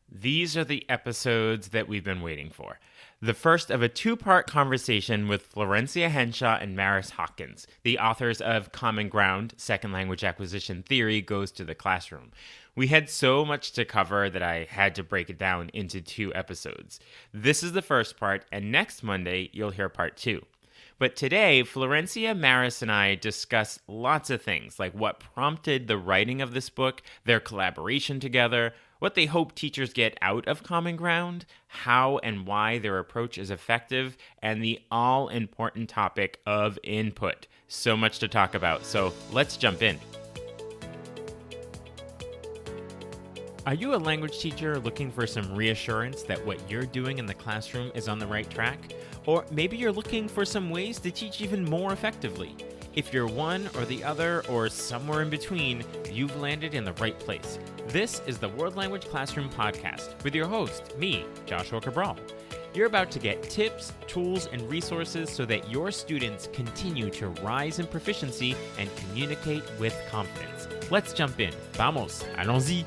These are the episodes that we've been waiting for. The first of a two-part conversation with Florencia Henshaw and Maris Hawkins, the authors of Common Ground, Second Language Acquisition Theory Goes to the Classroom. We had so much to cover that I had to break it down into two episodes. This is the first part, and next Monday you'll hear part two. But today, Florencia, Maris, and I discuss lots of things, like what prompted the writing of this book, their collaboration together, what they hope teachers get out of Common Ground, how and why their approach is effective, and the all-important topic of input. So much to talk about, so let's jump in. Are you a language teacher looking for some reassurance that what you're doing in the classroom is on the right track? Or maybe you're looking for some ways to teach even more effectively. If you're one or the other or somewhere in between, you've landed in the right place. This is the World Language Classroom Podcast with your host, me, Joshua Cabral. You're about to get tips, tools, and resources so that your students continue to rise in proficiency and communicate with confidence. Let's jump in. Vamos, allons-y.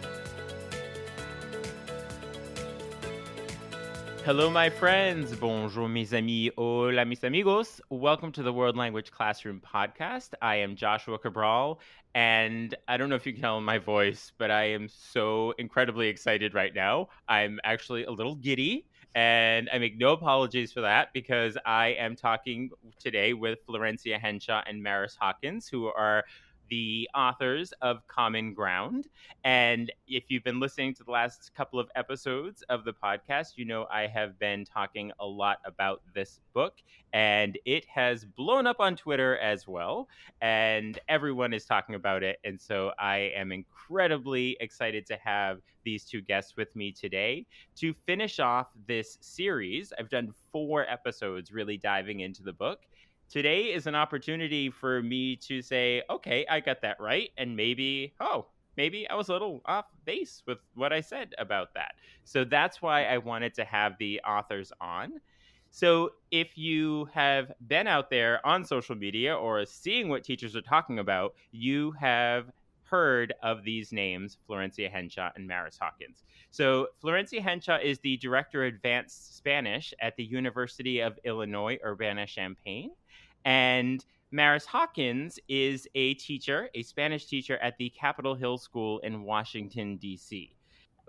Hello, my friends. Bonjour, mes amis. Hola, mis amigos. Welcome to the World Language Classroom Podcast. I am Joshua Cabral, and I don't know if you can tell in my voice, but I am so incredibly excited right now. I'm actually a little giddy, and I make no apologies for that because I am talking today with Florencia Henshaw and Maris Hawkins, who are the authors of Common Ground. And if you've been listening to the last couple of episodes of the podcast, you know I have been talking a lot about this book, and it has blown up on Twitter as well, and everyone is talking about it. And so I am incredibly excited to have these two guests with me today to finish off this series. I've done 4 episodes really diving into the book. Today is an opportunity for me to say, okay, I got that right. And maybe I was a little off base with what I said about that. So that's why I wanted to have the authors on. So if you have been out there on social media or seeing what teachers are talking about, you have heard of these names, Florencia Henshaw and Maris Hawkins. So Florencia Henshaw is the Director of Advanced Spanish at the University of Illinois, Urbana-Champaign. And Maris Hawkins is a teacher, a Spanish teacher at the Capitol Hill School in Washington, D.C.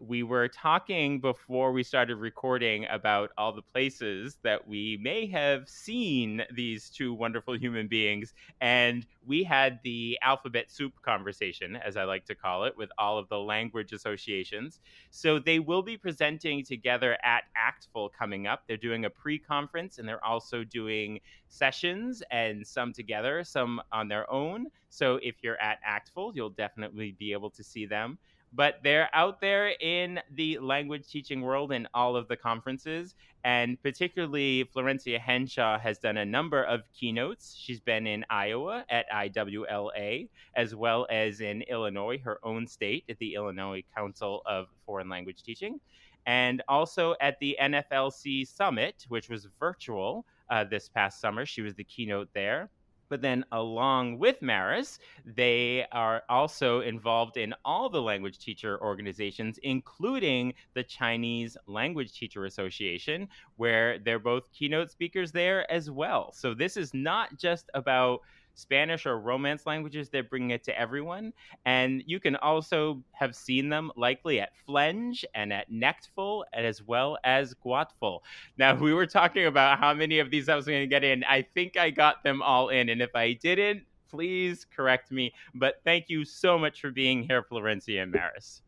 We were talking before we started recording about all the places that we may have seen these two wonderful human beings. And we had the alphabet soup conversation, as I like to call it, with all of the language associations. So they will be presenting together at ACTFL coming up. They're doing a pre-conference, and they're also doing sessions, and some together, some on their own. So if you're at ACTFL, you'll definitely be able to see them. But they're out there in the language teaching world in all of the conferences. And particularly Florencia Henshaw has done a number of keynotes. She's been in Iowa at IWLA, as well as in Illinois, her own state, at the Illinois Council of Foreign Language Teaching. And also at the NFLC Summit, which was virtual this past summer. She was the keynote there. But then along with Maris, they are also involved in all the language teacher organizations, including the Chinese Language Teacher Association, where they're both keynote speakers there as well. So this is not just about Spanish or Romance languages, they're bringing it to everyone. And you can also have seen them likely at Flenge and at Nectful, as well as Guatful. Now, we were talking about how many of these I was going to get in. I think I got them all in. And if I didn't, please correct me. But thank you so much for being here, Florencia and Maris.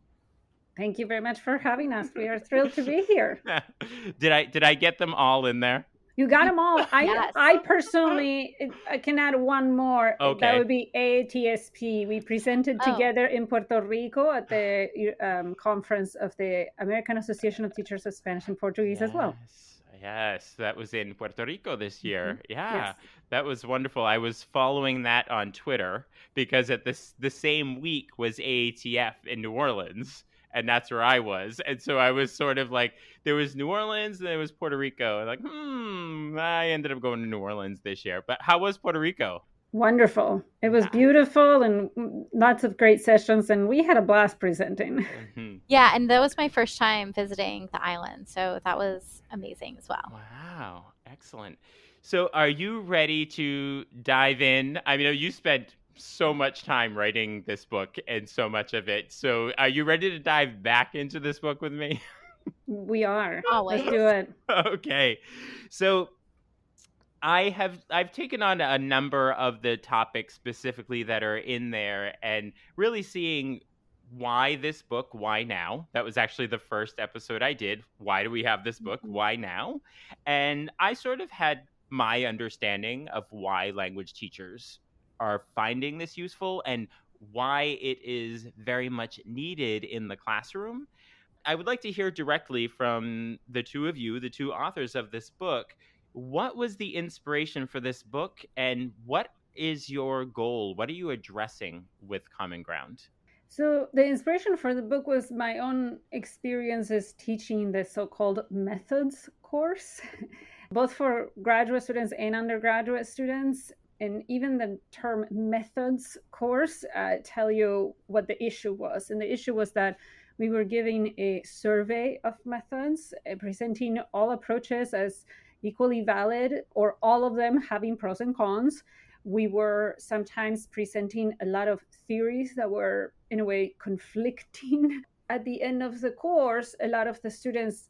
Thank you very much for having us. We are thrilled to be here. Did I get them all in there? You got them all. I personally I can add one more. Okay. That would be AATSP. We presented together in Puerto Rico at the conference of the American Association of Teachers of Spanish and Portuguese as well. Yes, that was in Puerto Rico this year. Mm-hmm. Yeah, yes. That was wonderful. I was following that on Twitter because at the same week was AATF in New Orleans. And that's where I was. And so I was sort of like, there was New Orleans and there was Puerto Rico. And like, I ended up going to New Orleans this year. But how was Puerto Rico? Wonderful. It was beautiful and lots of great sessions, and we had a blast presenting. Mm-hmm. Yeah, and that was my first time visiting the island, so that was amazing as well. Wow, excellent. So are you ready to dive in? I mean, you spent so much time writing this book and so much of it. So are you ready to dive back into this book with me? We are. Always. Let's do it. Okay. So I've taken on a number of the topics specifically that are in there and really seeing why this book, why now? That was actually the first episode I did. Why do we have this book? Why now? And I sort of had my understanding of why language teachers are finding this useful and why it is very much needed in the classroom. I would like to hear directly from the two of you, the two authors of this book. What was the inspiration for this book, and what is your goal? What are you addressing with Common Ground? So the inspiration for the book was my own experiences teaching the so-called methods course, both for graduate students and undergraduate students. And even the term methods course tell you what the issue was. And the issue was that we were giving a survey of methods, presenting all approaches as equally valid or all of them having pros and cons. We were sometimes presenting a lot of theories that were in a way conflicting. At the end of the course, a lot of the students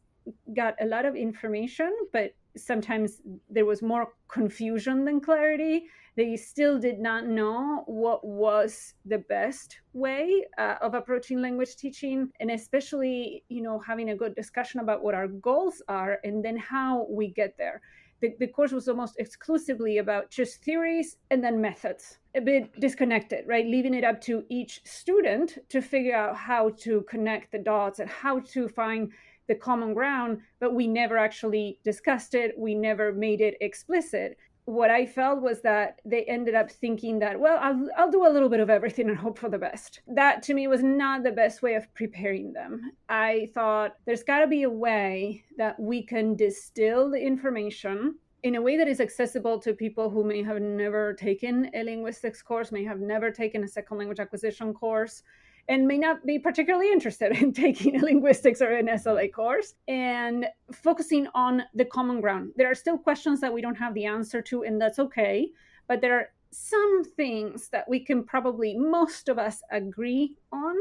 got a lot of information, but sometimes there was more confusion than clarity. They still did not know what was the best way of approaching language teaching, and especially, having a good discussion about what our goals are and then how we get there. The course was almost exclusively about just theories and then methods, a bit disconnected, right? Leaving it up to each student to figure out how to connect the dots and how to find the common ground, but we never actually discussed it. We never made it explicit. What I felt was that they ended up thinking that, well, I'll do a little bit of everything and hope for the best. That to me was not the best way of preparing them. I thought there's got to be a way that we can distill the information in a way that is accessible to people who may have never taken a linguistics course, may have never taken a second language acquisition course, and may not be particularly interested in taking a linguistics or an SLA course, and focusing on the common ground. There are still questions that we don't have the answer to, and that's okay, but there are some things that we can probably, most of us, agree on.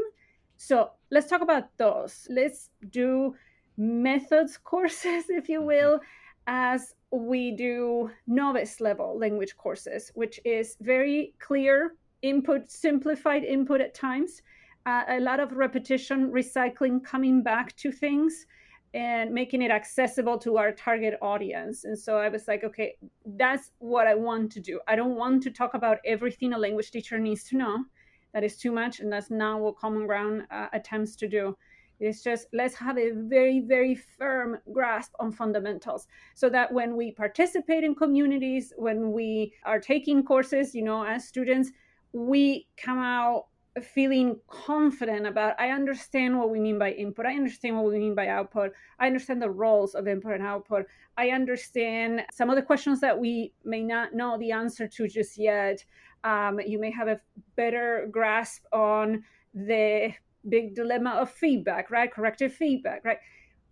So let's talk about those. Let's do methods courses, if you will, as we do novice level language courses, which is very clear input, simplified input at times, a lot of repetition, recycling, coming back to things and making it accessible to our target audience. And so I was like, okay, that's what I want to do. I don't want to talk about everything a language teacher needs to know. That is too much, and that's not what Common Ground attempts to do. It's just, let's have a very, very firm grasp on fundamentals so that when we participate in communities, when we are taking courses, as students, we come out feeling confident about, I understand what we mean by input. I understand what we mean by output. I understand the roles of input and output. I understand some of the questions that we may not know the answer to just yet. You may have a better grasp on the big dilemma of feedback, right? Corrective feedback, right?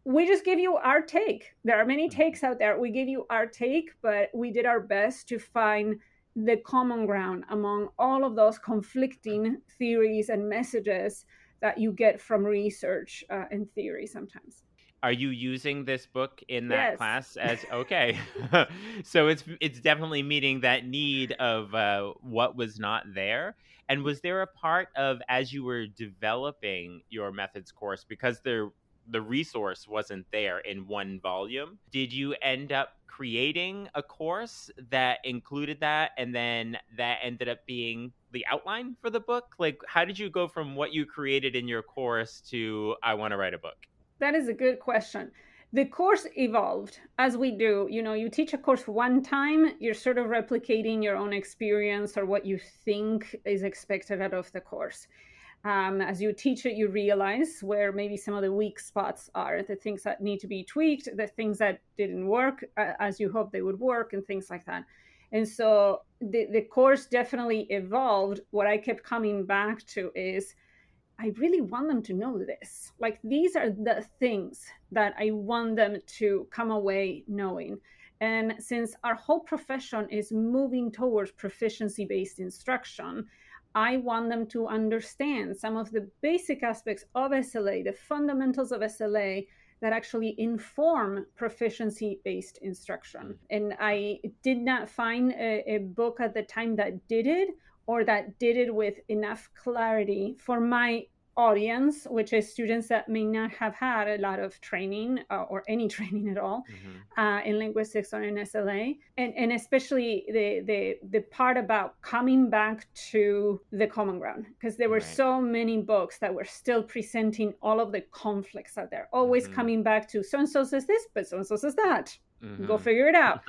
We just give you our take. There are many takes out there. We give you our take, but we did our best to find the common ground among all of those conflicting theories and messages that you get from research and theory sometimes. Are you using this book in that class as okay? So it's definitely meeting that need of what was not there. And was there a part of, as you were developing your methods course, because the resource wasn't there in one volume, did you end up creating a course that included that, and then that ended up being the outline for the book? Like, how did you go from what you created in your course to I want to write a book? That is a good question. The course evolved as we do. You teach a course one time, you're sort of replicating your own experience or what you think is expected out of the course. As you teach it, you realize where maybe some of the weak spots are, the things that need to be tweaked, the things that didn't work as you hope they would work, and things like that. And so the course definitely evolved. What I kept coming back to is I really want them to know this. Like, these are the things that I want them to come away knowing. And since our whole profession is moving towards proficiency based instruction, I want them to understand some of the basic aspects of SLA, the fundamentals of SLA that actually inform proficiency based instruction. And I did not find a book at the time that did it, or that did it with enough clarity for my audience, which is students that may not have had a lot of training or any training at all in linguistics or in SLA, and especially the part about coming back to the common ground, because there were so many books that were still presenting all of the conflicts out there, always coming back to so and so says this, but so and so says that. Go figure it out.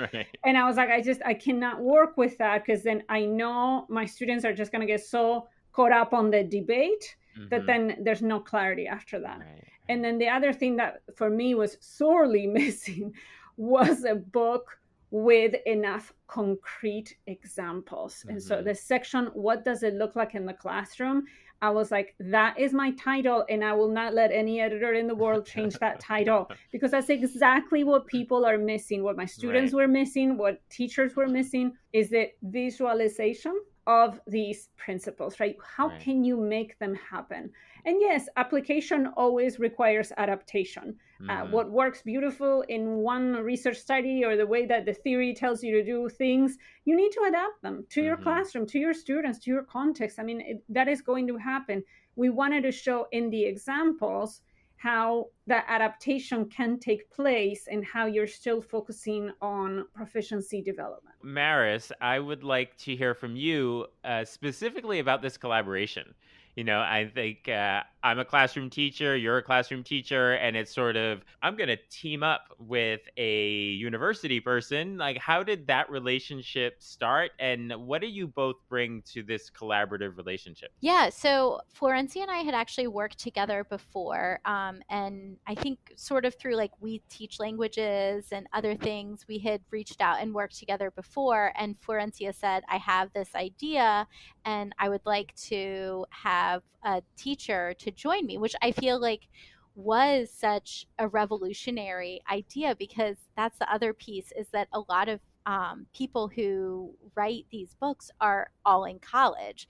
And I was like, I cannot work with that, because then I know my students are just going to get so caught up on the debate that then there's no clarity after that. And then the other thing that for me was sorely missing was a book with enough concrete examples. And so the section, what does it look like in the classroom? I was like, that is my title, and I will not let any editor in the world change that title, because that's exactly what people are missing, what my students were missing, what teachers were missing, is the visualization of these principles, right? How can you make them happen? And yes, application always requires adaptation. What works beautiful in one research study, or the way that the theory tells you to do things, you need to adapt them to your classroom, to your students, to your context. I mean, that is going to happen. We wanted to show in the examples how that adaptation can take place and how you're still focusing on proficiency development. Maris, I would like to hear from you specifically about this collaboration. You know, I think I'm a classroom teacher, you're a classroom teacher, and it's sort of, I'm going to team up with a university person. Like, how did that relationship start, and what do you both bring to this collaborative relationship? Yeah, so Florencia and I had actually worked together before, and I think sort of through like we teach languages and other things, we had reached out and worked together before, and Florencia said, I have this idea and I would like to have a teacher to join me, which I feel like was such a revolutionary idea, because that's the other piece, is that a lot of people who write these books are all in college.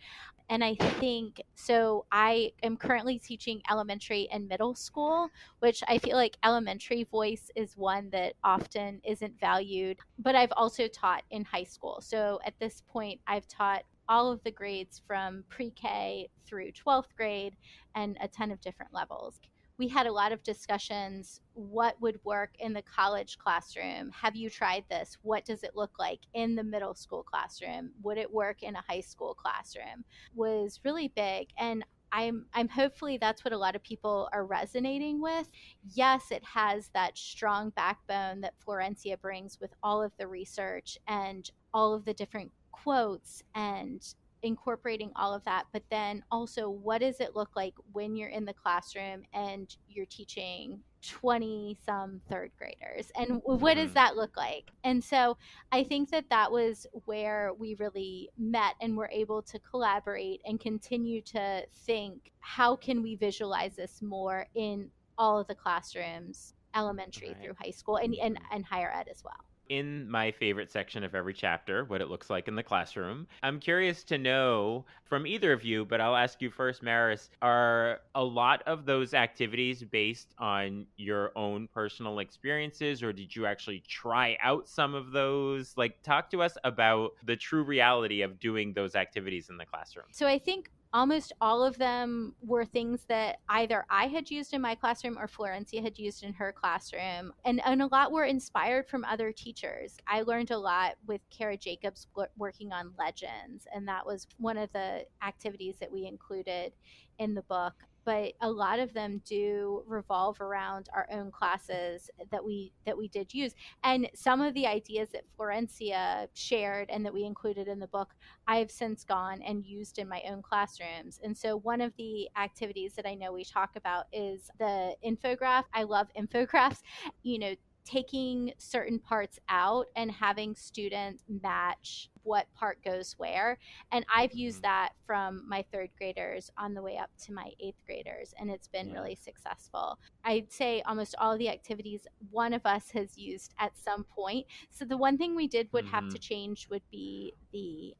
And I think so. I am currently teaching elementary and middle school, which I feel like elementary voice is one that often isn't valued. But I've also taught in high school. So at this point, I've taught all of the grades from pre-K through 12th grade and a ton of different levels. We had a lot of discussions. What would work in the college classroom? Have you tried this? What does it look like in the middle school classroom? Would it work in a high school classroom? Was really big. And I'm hopefully that's what a lot of people are resonating with. Yes, it has that strong backbone that Florencia brings with all of the research and all of the different quotes and incorporating all of that, but then also, what does it look like when you're in the classroom and you're teaching 20 some third graders, and what does that look like? And so I think that that was where we really met and were able to collaborate and continue to think, how can we visualize this more in all of the classrooms, elementary through high school, and higher ed as well. In my favorite section of every chapter, what it looks like in the classroom, I'm curious to know from either of you, but I'll ask you first, Maris, are a lot of those activities based on your own personal experiences, or did you actually try out some of those? Like, talk to us about the true reality of doing those activities in the classroom. So I think almost all of them were things that either I had used in my classroom or Florencia had used in her classroom. And a lot were inspired from other teachers. I learned a lot with Kara Jacobs working on legends, and that was one of the activities that we included in the book. But a lot of them do revolve around our own classes that we did use. And some of the ideas that Florencia shared and that we included in the book, I have since gone and used in my own classrooms. And so one of the activities that I know we talk about is the infograph. I love infographics. You know, taking certain parts out and having students match what part goes where. And I've used that from my third graders on the way up to my eighth graders, and it's been really successful. I'd say almost all of the activities one of us has used at some point. So the one thing we did would have to change would be the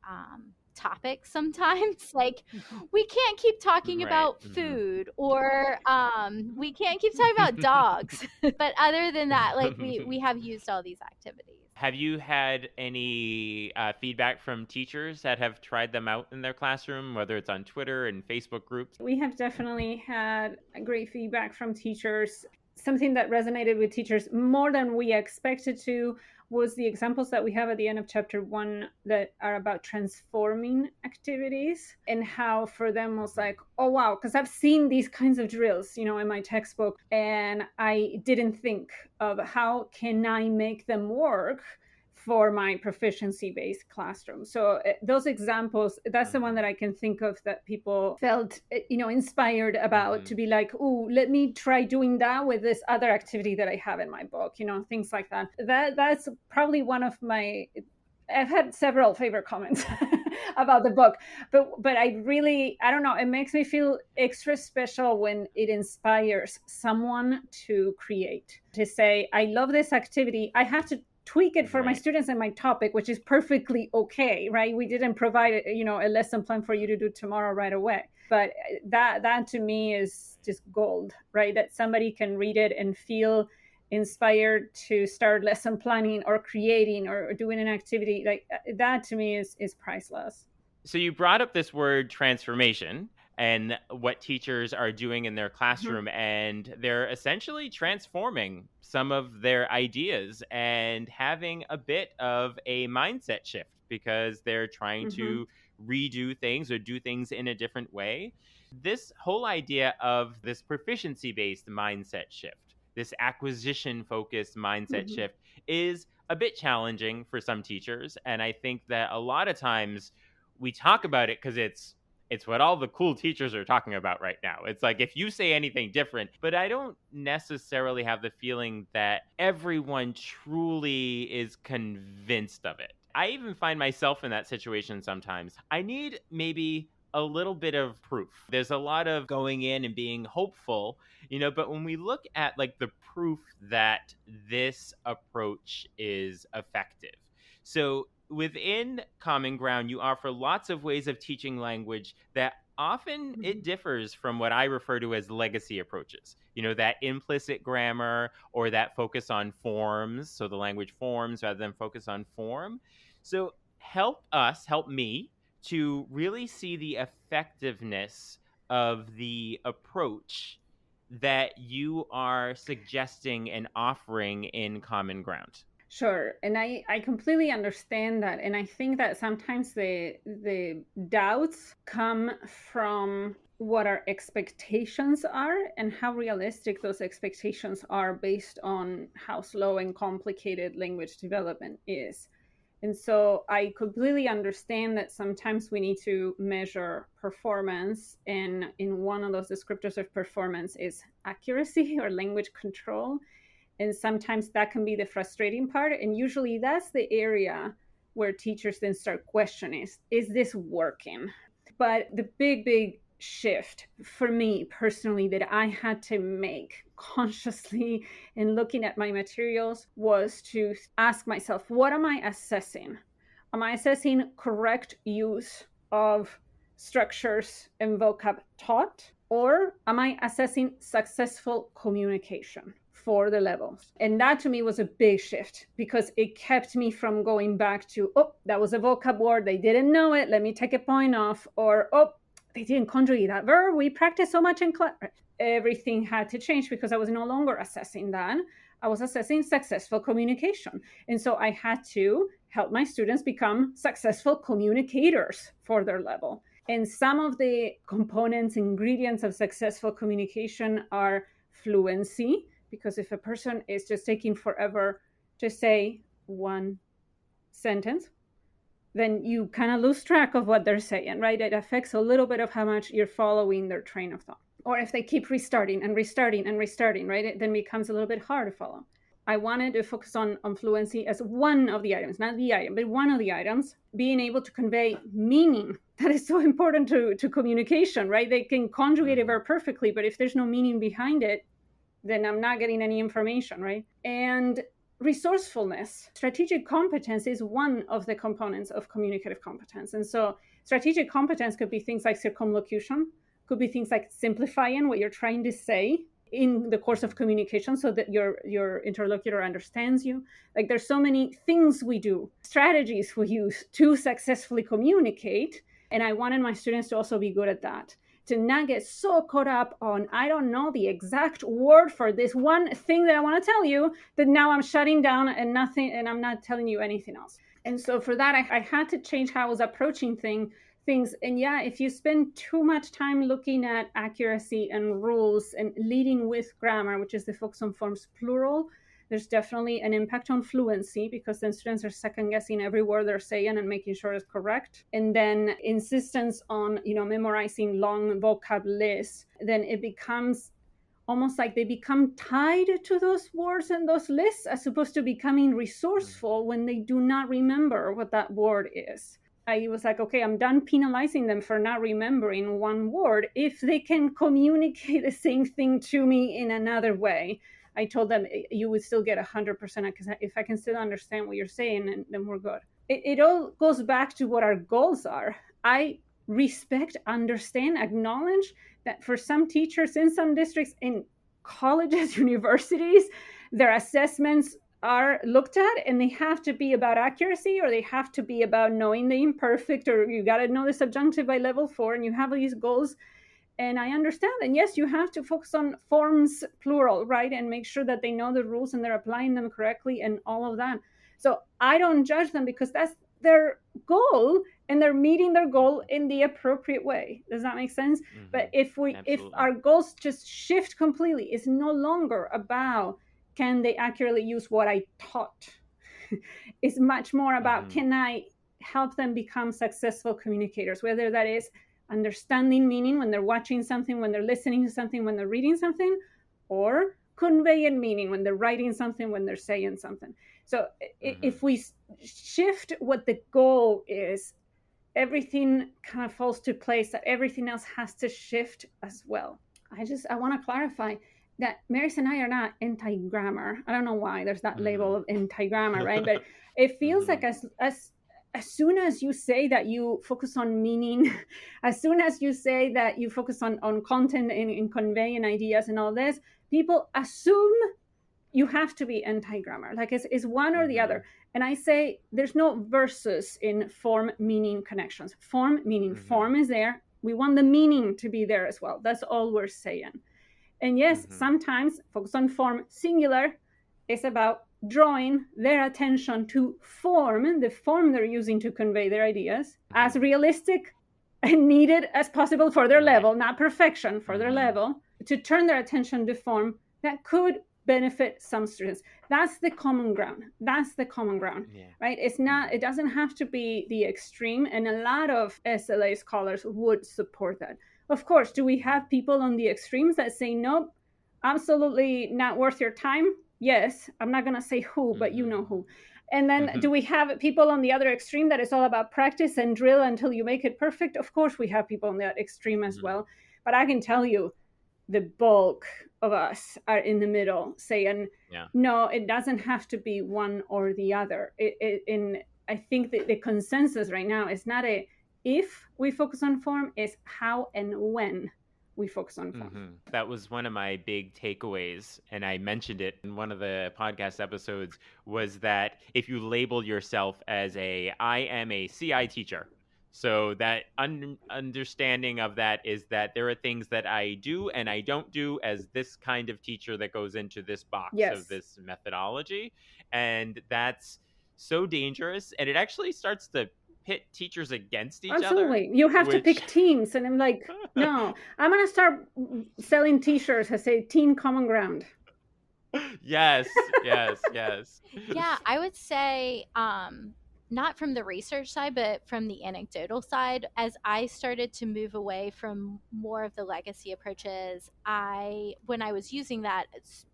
topic sometimes. Like, we can't keep talking about food, or we can't keep talking about dogs. But other than that, like, we have used all these activities. Have you had any feedback from teachers that have tried them out in their classroom, whether it's on Twitter and Facebook groups? We have definitely had great feedback from teachers. Something that resonated with teachers more than we expected to was the examples that we have at the end of chapter 1 that are about transforming activities, and how for them was like, oh wow, because I've seen these kinds of drills, in my textbook, and I didn't think of how can I make them work for my proficiency-based classroom. So those examples, that's the one that I can think of that people felt, inspired about, to be like, oh, let me try doing that with this other activity that I have in my book, things like that. That's probably one of my, I've had several favorite comments about the book, but I don't know, it makes me feel extra special when it inspires someone to create, to say, I love this activity. I have to tweak it for my students and my topic, which is perfectly okay, right? We didn't provide, a lesson plan for you to do tomorrow right away. But that to me is just gold, right? That somebody can read it and feel inspired to start lesson planning or creating or doing an activity. Like, that to me is priceless. So you brought up this word transformation and what teachers are doing in their classroom, and they're essentially transforming some of their ideas and having a bit of a mindset shift because they're trying to redo things or do things in a different way. This whole idea of this proficiency-based mindset shift, this acquisition-focused mindset shift, is a bit challenging for some teachers. And I think that a lot of times we talk about it because it's what all the cool teachers are talking about right now. It's like, if you say anything different, but I don't necessarily have the feeling that everyone truly is convinced of it. I even find myself in that situation sometimes. I need maybe a little bit of proof. There's a lot of going in and being hopeful, but when we look at like the proof that this approach is effective. So within Common Ground, you offer lots of ways of teaching language that often it differs from what I refer to as legacy approaches. That implicit grammar or that focus on forms. So the language forms rather than focus on form. So help me to really see the effectiveness of the approach that you are suggesting and offering in Common Ground. Sure. And I completely understand that. And I think that sometimes the doubts come from what our expectations are and how realistic those expectations are based on how slow and complicated language development is. And so I completely understand that sometimes we need to measure performance. And in one of those descriptors of performance is accuracy or language control. And sometimes that can be the frustrating part. And usually that's the area where teachers then start questioning, is this working? But the big shift for me personally that I had to make consciously in looking at my materials was to ask myself, what am I assessing? Am I assessing correct use of structures and vocab taught? Or am I assessing successful communication for the levels? And that to me was a big shift because it kept me from going back to, oh, that was a vocab word, they didn't know it, let me take a point off, or, oh, they didn't conjugate that verb, we practiced so much in class. Everything had to change because I was no longer assessing that. I was assessing successful communication. And so I had to help my students become successful communicators for their level. And some of the components, ingredients of successful communication are fluency, because if a person is just taking forever to say one sentence, then you kind of lose track of what they're saying, right? It affects a little bit of how much you're following their train of thought. Or if they keep restarting, right? It then becomes a little bit hard to follow. I wanted to focus on fluency as one of the items, not the item, but one of the items, being able to convey meaning. That is so important to communication, right? They can conjugate a verb perfectly, but if there's no meaning behind it, then I'm not getting any information, right? And resourcefulness, strategic competence is one of the components of communicative competence. And so strategic competence could be things like circumlocution, could be things like simplifying what you're trying to say in the course of communication so that your interlocutor understands you. Like there's so many things we do, strategies we use to successfully communicate. And I wanted my students to also be good at that, to not get so caught up on, I don't know the exact word for this one thing that I want to tell you, that now I'm shutting down and I'm not telling you anything else. And so for that, I had to change how I was approaching things. And yeah, if you spend too much time looking at accuracy and rules and leading with grammar, which is the focus on forms plural, there's definitely an impact on fluency, because then students are second guessing every word they're saying and making sure it's correct. And then insistence on, memorizing long vocab lists, then it becomes almost like they become tied to those words and those lists, as opposed to becoming resourceful when they do not remember what that word is. I was like, okay, I'm done penalizing them for not remembering one word if they can communicate the same thing to me in another way. I told them you would still get 100%, because if I can still understand what you're saying, then we're good. It all goes back to what our goals are. I respect, understand, acknowledge that for some teachers in some districts, in colleges, universities, their assessments are looked at and they have to be about accuracy, or they have to be about knowing the imperfect, or you got to know the subjunctive by level 4, and you have these goals. And I understand. And yes, you have to focus on forms plural, right? And make sure that they know the rules and they're applying them correctly and all of that. So I don't judge them, because that's their goal and they're meeting their goal in the appropriate way. Does that make sense? Mm-hmm. But if our goals just shift completely, it's no longer about can they accurately use what I taught. It's much more about can I help them become successful communicators, whether that is understanding meaning when they're watching something, when they're listening to something, when they're reading something, or conveying meaning when they're writing something, when they're saying something. So if we shift what the goal is, everything kind of falls to place, that everything else has to shift as well. I want to clarify that Maris and I are not anti-grammar. I don't know why there's that label of anti-grammar, right? But it feels like as soon as you say that you focus on meaning, as soon as you say that you focus on content and conveying ideas and all this, people assume you have to be anti-grammar. Like it's one or the other. And I say there's no versus in form-meaning connections. Form, meaning form is there. We want the meaning to be there as well. That's all we're saying. And yes, sometimes focus on form singular is about drawing their attention to form, the form they're using to convey their ideas, as realistic and needed as possible for their level, not perfection, for their level, to turn their attention to form that could benefit some students. That's the common ground. Right? It doesn't have to be the extreme, and a lot of SLA scholars would support that. Of course, do we have people on the extremes that say, nope, absolutely not worth your time? Yes, I'm not going to say who, but you know who. And then do we have people on the other extreme that it's all about practice and drill until you make it perfect? Of course, we have people on that extreme as well. But I can tell you, the bulk of us are in the middle saying, no, it doesn't have to be one or the other. I think that the consensus right now is not if we focus on form, is how and when we focus on form. That was one of my big takeaways, and I mentioned it in one of the podcast episodes, was that if you label yourself as I am a CI teacher, so that understanding of that is that there are things that I do and I don't do as this kind of teacher that goes into this box of this methodology. And that's so dangerous. And it actually starts to pit teachers against each other. Absolutely. You have to pick teams. And I'm like, no, I'm going to start selling t-shirts that say Team Common Ground. Yes. Yeah, I would say not from the research side, but from the anecdotal side, as I started to move away from more of the legacy approaches, when I was using that,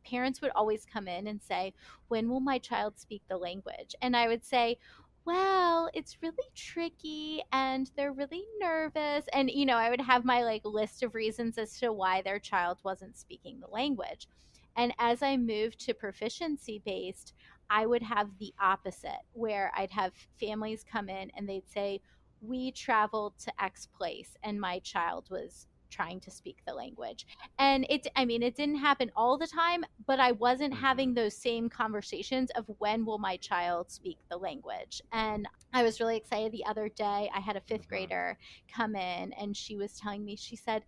parents would always come in and say, "When will my child speak the language?" And I would say, well, it's really tricky and they're really nervous. And, I would have my like list of reasons as to why their child wasn't speaking the language. And as I moved to proficiency based, I would have the opposite, where I'd have families come in and they'd say, "We traveled to X place and my child was trying to speak the language." And it didn't happen all the time, but I wasn't having those same conversations of when will my child speak the language. And I was really excited the other day. I had a fifth grader come in and she was telling me, she said,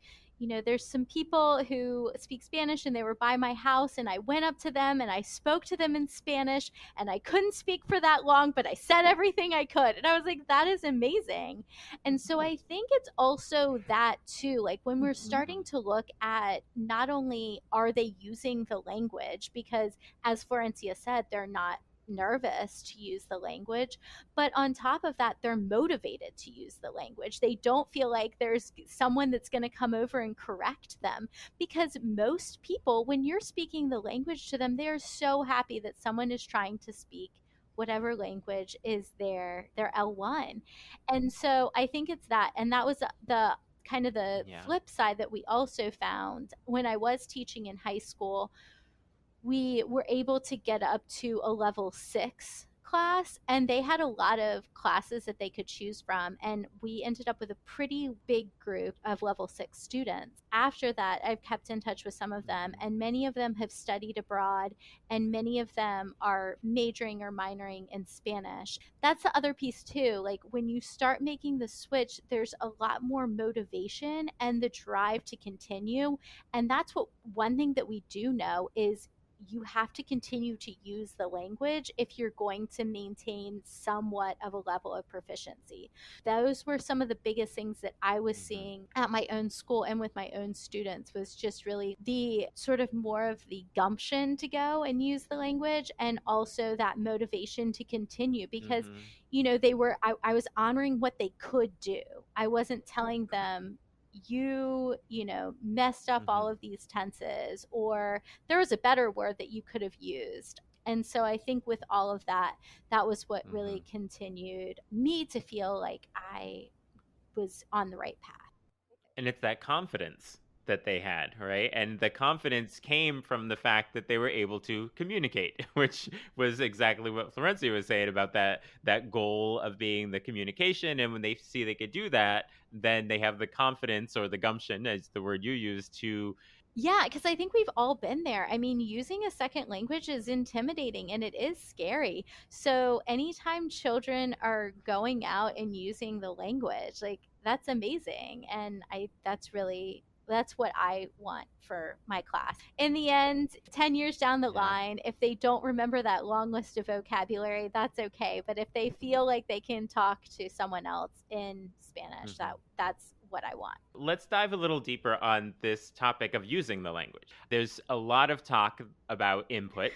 there's some people who speak Spanish and they were by my house and I went up to them and I spoke to them in Spanish and I couldn't speak for that long, but I said everything I could. And I was like, that is amazing. And so I think it's also that too, like when we're starting to look at not only are they using the language, because as Florencia said, they're not nervous to use the language, but on top of that, they're motivated to use the language. They don't feel like there's someone that's going to come over and correct them, because most people, when you're speaking the language to them, they are so happy that someone is trying to speak whatever language is their L1. And so I think it's that. And that was the kind of the flip side that we also found when I was teaching in high school. We were able to get up to a level 6 class, and they had a lot of classes that they could choose from, and we ended up with a pretty big group of level 6 students. After that, I've kept in touch with some of them, and many of them have studied abroad, and many of them are majoring or minoring in Spanish. That's the other piece too. Like when you start making the switch, there's a lot more motivation and the drive to continue. And that's what one thing that we do know is you have to continue to use the language if you're going to maintain somewhat of a level of proficiency. Those were some of the biggest things that I was seeing at my own school and with my own students, was just really the sort of more of the gumption to go and use the language, and also that motivation to continue, because I was honoring what they could do. I wasn't telling them, you messed up all of these tenses, or there was a better word that you could have used. And so I think with all of that, that was what really continued me to feel like I was on the right path. And it's that confidence that they had, right? And the confidence came from the fact that they were able to communicate, which was exactly what Florencia was saying about that goal of being the communication. And when they see they could do that, then they have the confidence, or the gumption, as the word you used, to... Yeah, because I think we've all been there. I mean, using a second language is intimidating and it is scary. So anytime children are going out and using the language, like that's amazing. And that's what I want for my class. In the end, 10 years down the line, if they don't remember that long list of vocabulary, that's okay. But if they feel like they can talk to someone else in Spanish, that's what I want. Let's dive a little deeper on this topic of using the language. There's a lot of talk about input,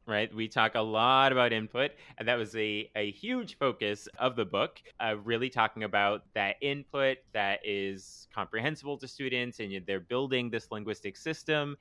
right? We talk a lot about input, and that was a huge focus of the book, really talking about that input that is comprehensible to students, and they're building this linguistic system.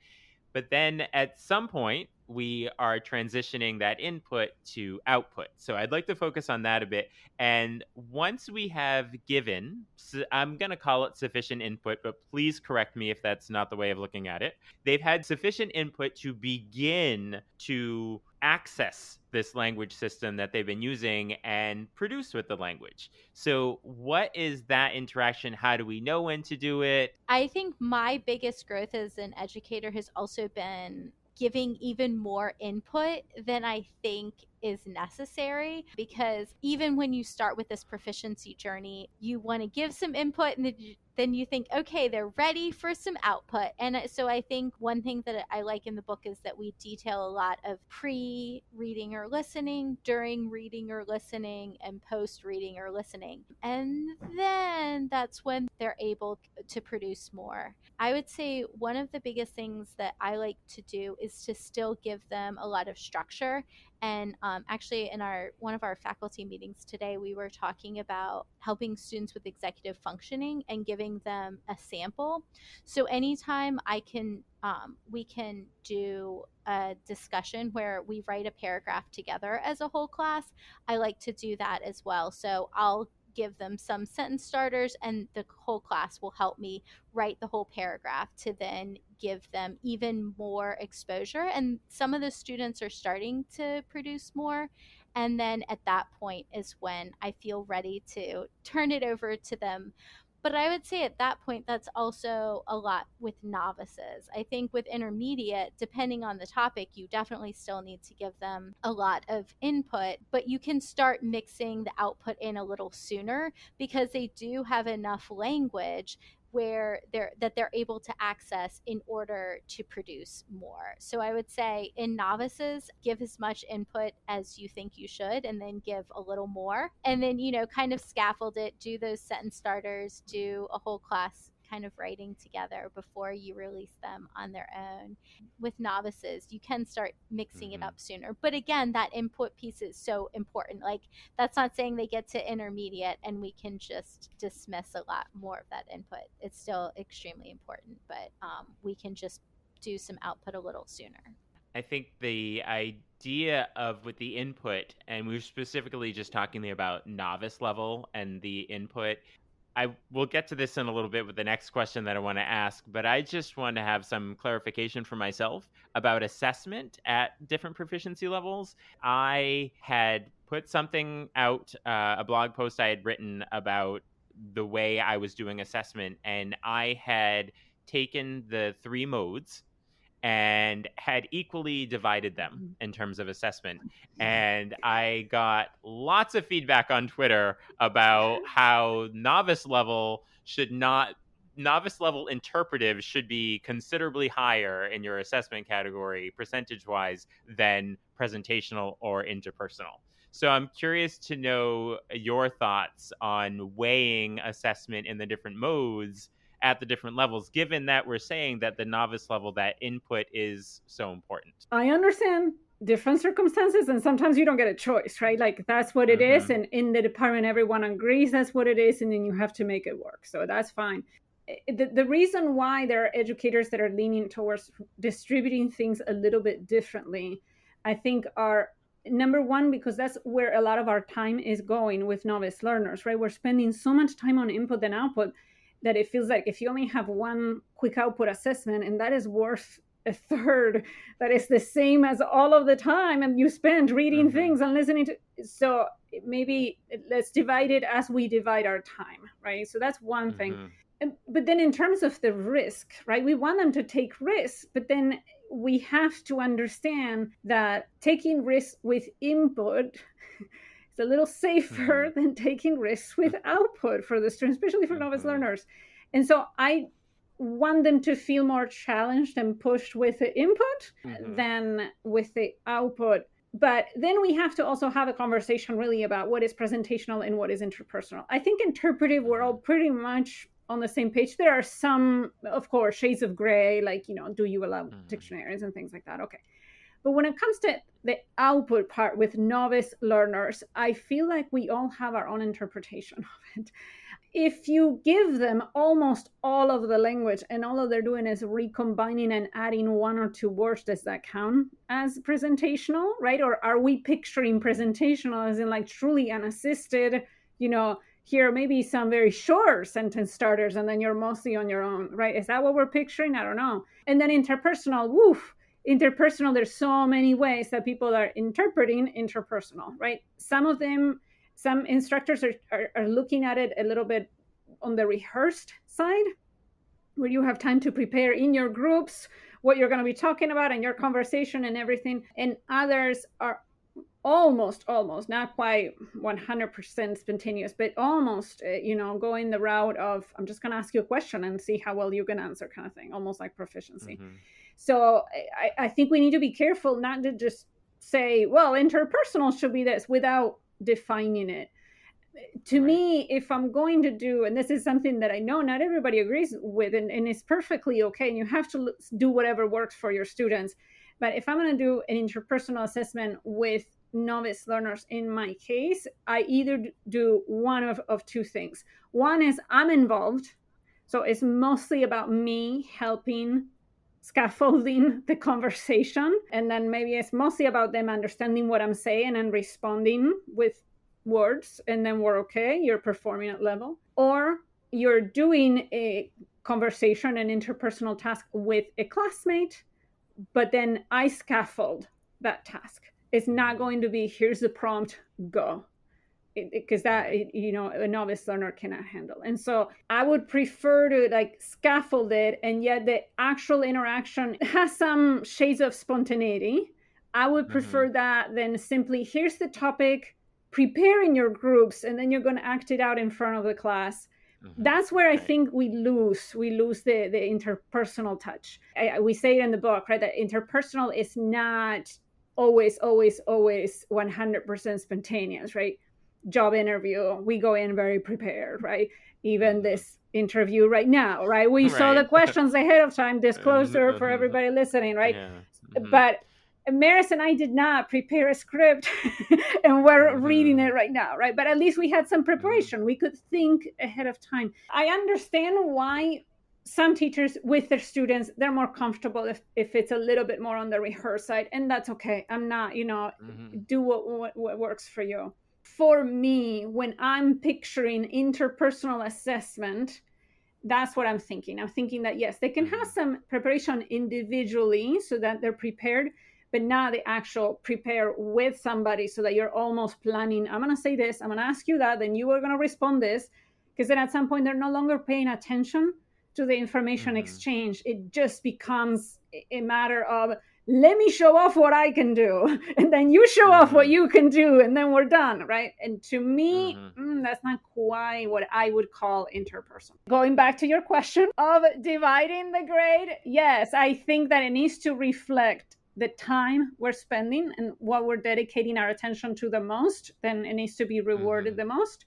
But then at some point, we are transitioning that input to output. So I'd like to focus on that a bit. And once we have given, I'm going to call it sufficient input, but please correct me if that's not the way of looking at it. They've had sufficient input to begin to access this language system that they've been using and produce with the language. So what is that interaction? How do we know when to do it? I think my biggest growth as an educator has also been giving even more input than I think is necessary, because even when you start with this proficiency journey, you want to give some input and then you think, okay, they're ready for some output. And so I think one thing that I like in the book is that we detail a lot of pre-reading or listening, during reading or listening, and post-reading or listening. And then that's when they're able to produce more. I would say one of the biggest things that I like to do is to still give them a lot of structure And actually, in one of our faculty meetings today, we were talking about helping students with executive functioning and giving them a sample. So anytime we can do a discussion where we write a paragraph together as a whole class, I like to do that as well. So I'll give them some sentence starters, and the whole class will help me write the whole paragraph to then give them even more exposure. And some of the students are starting to produce more. And then at that point is when I feel ready to turn it over to them. But I would say at that point, that's also a lot with novices. I think with intermediate, depending on the topic, you definitely still need to give them a lot of input, but you can start mixing the output in a little sooner because they do have enough language where they're able to access in order to produce more. So I would say in novices, give as much input as you think you should, and then give a little more, and then kind of scaffold it, do those sentence starters, do a whole class kind of writing together before you release them on their own. With novices, you can start mixing it up sooner, but again, that input piece is so important. Like, that's not saying they get to intermediate and we can just dismiss a lot more of that input. It's still extremely important, but we can just do some output a little sooner. I think the idea of with the input, and we were specifically just talking about novice level and the input, I will get to this in a little bit with the next question that I want to ask, but I just want to have some clarification for myself about assessment at different proficiency levels. I had put something out, a blog post I had written about the way I was doing assessment, and I had taken the 3 modes and had equally divided them in terms of assessment. And I got lots of feedback on Twitter about how novice level interpretive should be considerably higher in your assessment category percentage-wise than presentational or interpersonal. So I'm curious to know your thoughts on weighing assessment in the different modes at the different levels, given that we're saying that the novice level, that input is so important. I understand different circumstances, and sometimes you don't get a choice, right? Like, that's what it is, and in the department everyone agrees that's what it is, and then you have to make it work. So that's fine. The reason why there are educators that are leaning towards distributing things a little bit differently, I think, are number one, because that's where a lot of our time is going with novice learners, right? We're spending so much time on input and output that it feels like if you only have one quick output assessment and that is worth a third, that is the same as all of the time and you spend reading things and listening to, so maybe let's divide it as we divide our time, right? So that's one thing. But then in terms of the risk, right, we want them to take risks, but then we have to understand that taking risks with input it's a little safer than taking risks with output for the students, especially for novice learners. And so I want them to feel more challenged and pushed with the input than with the output. But then we have to also have a conversation really about what is presentational and what is interpersonal. I think interpretive, we're all pretty much on the same page. There are some, of course, shades of gray, like, do you allow dictionaries and things like that? Okay. But when it comes to the output part with novice learners, I feel like we all have our own interpretation of it. If you give them almost all of the language and all they're doing is recombining and adding 1 or 2 words, does that count as presentational, right? Or are we picturing presentational as in like truly unassisted, here maybe some very short sentence starters and then you're mostly on your own, right? Is that what we're picturing? I don't know. And then interpersonal, interpersonal, there's so many ways that people are interpreting interpersonal, right? Some instructors are looking at it a little bit on the rehearsed side, where you have time to prepare in your groups what you're going to be talking about and your conversation and everything. And others are almost, not quite 100% spontaneous, but almost, going the route of, I'm just going to ask you a question and see how well you can answer kind of thing, almost like proficiency. So I think we need to be careful not to just say, well, interpersonal should be this without defining it. To me, if I'm going to do, and this is something that I know not everybody agrees with, and it's perfectly okay, and you have to do whatever works for your students. But if I'm going to do an interpersonal assessment with novice learners, in my case, I either do one of two things. One is I'm involved. So it's mostly about me helping scaffolding the conversation. And then maybe it's mostly about them understanding what I'm saying and responding with words. And then we're okay, you're performing at level. Or you're doing a conversation, an interpersonal task with a classmate, but then I scaffold that task. It's not going to be, here's the prompt, go. Because that, a novice learner cannot handle. And so I would prefer to like scaffold it, and yet the actual interaction has some shades of spontaneity. I would prefer that than simply, here's the topic, prepare in your groups, and then you're going to act it out in front of the class. That's where I think we lose the interpersonal touch. We say it in the book, right, that interpersonal is not always 100% spontaneous, right? Job interview, we go in very prepared, right? Even this interview right now, right? We saw the questions ahead of time, disclosure for everybody listening, right? But Maris and I did not prepare a script and we're reading it right now, right? But at least we had some preparation. We could think ahead of time. I understand why some teachers with their students, they're more comfortable if it's a little bit more on the rehearse side, and that's okay. I'm not, do what works for you. For me, when I'm picturing interpersonal assessment, that's what I'm thinking. I'm thinking that, yes, they can have some preparation individually so that they're prepared, but not the actual prepare with somebody so that you're almost planning, I'm going to say this, I'm going to ask you that, then you are going to respond this, because then at some point they're no longer paying attention to the information exchange. It just becomes a matter of, let me show off what I can do, and then you show off what you can do, and then we're done, right? And to me, that's not quite what I would call interpersonal. Going back to your question of dividing the grade, yes, I think that it needs to reflect the time we're spending and what we're dedicating our attention to the most. Then it needs to be rewarded the most.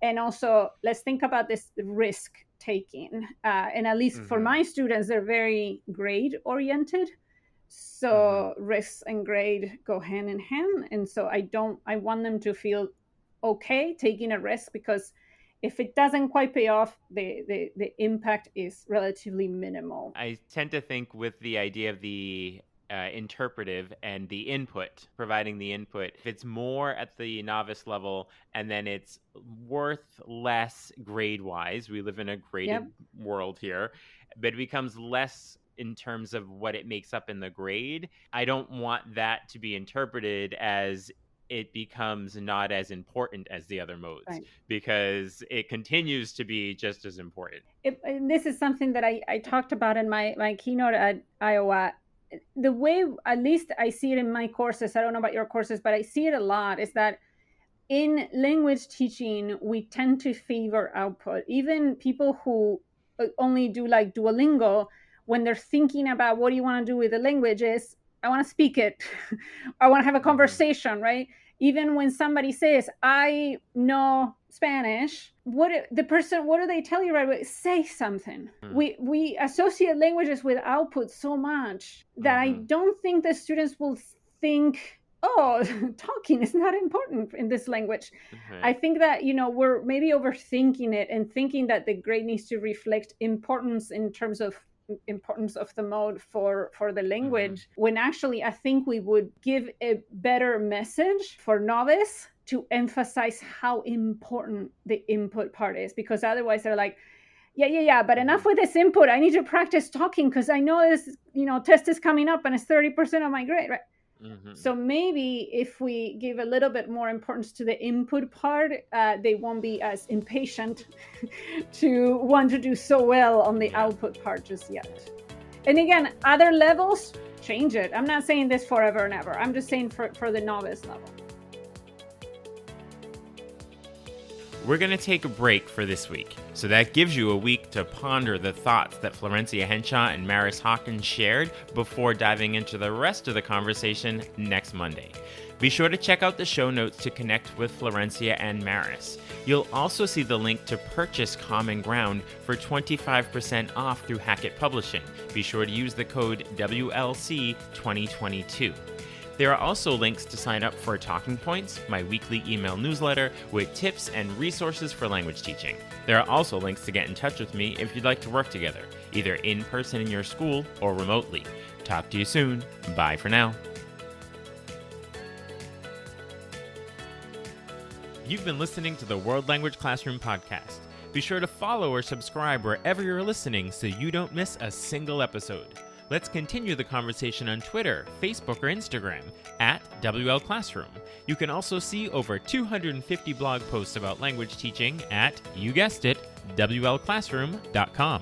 And also, let's think about this risk taking. And at least for my students, they're very grade oriented. So risks and grade go hand in hand. And so I want them to feel okay taking a risk, because if it doesn't quite pay off, the impact is relatively minimal. I tend to think with the idea of the interpretive and the input, providing the input, if it's more at the novice level and then it's worth less grade-wise, we live in a graded world here, but it becomes less in terms of what it makes up in the grade. I don't want that to be interpreted as it becomes not as important as the other modes, because it continues to be just as important. And this is something that I talked about in my keynote at Iowa. The way, at least I see it in my courses, I don't know about your courses, but I see it a lot, is that in language teaching, we tend to favor output. Even people who only do like Duolingo, when they're thinking about what do you want to do with the language, is I want to speak it. I want to have a conversation, right? Even when somebody says, I know Spanish, what do they tell you right away? Say something. We associate languages with output so much that I don't think the students will think, oh, talking is not important in this language. I think that, we're maybe overthinking it and thinking that the grade needs to reflect importance in terms of importance of the mode for the language, when actually I think we would give a better message for novice to emphasize how important the input part is, because otherwise they're like, but enough with this input, I need to practice talking because I know this test is coming up and it's 30% of my grade, right? So maybe if we give a little bit more importance to the input part, they won't be as impatient to want to do so well on the output part just yet. And again, other levels, change it. I'm not saying this forever and ever. I'm just saying for the novice level. we're going to take a break for this week. So that gives you a week to ponder the thoughts that Florencia Henshaw and Maris Hawkins shared before diving into the rest of the conversation next Monday. Be sure to check out the show notes to connect with Florencia and Maris. You'll also see the link to purchase Common Ground for 25% off through Hackett Publishing. Be sure to use the code WLC2022. There are also links to sign up for Talking Points, my weekly email newsletter with tips and resources for language teaching. There are also links to get in touch with me if you'd like to work together, either in person in your school or remotely. Talk to you soon. Bye for now. You've been listening to the World Language Classroom podcast. Be sure to follow or subscribe wherever you're listening so you don't miss a single episode. Let's continue the conversation on Twitter, Facebook, or Instagram at WL Classroom. You can also see over 250 blog posts about language teaching at, you guessed it, WLClassroom.com.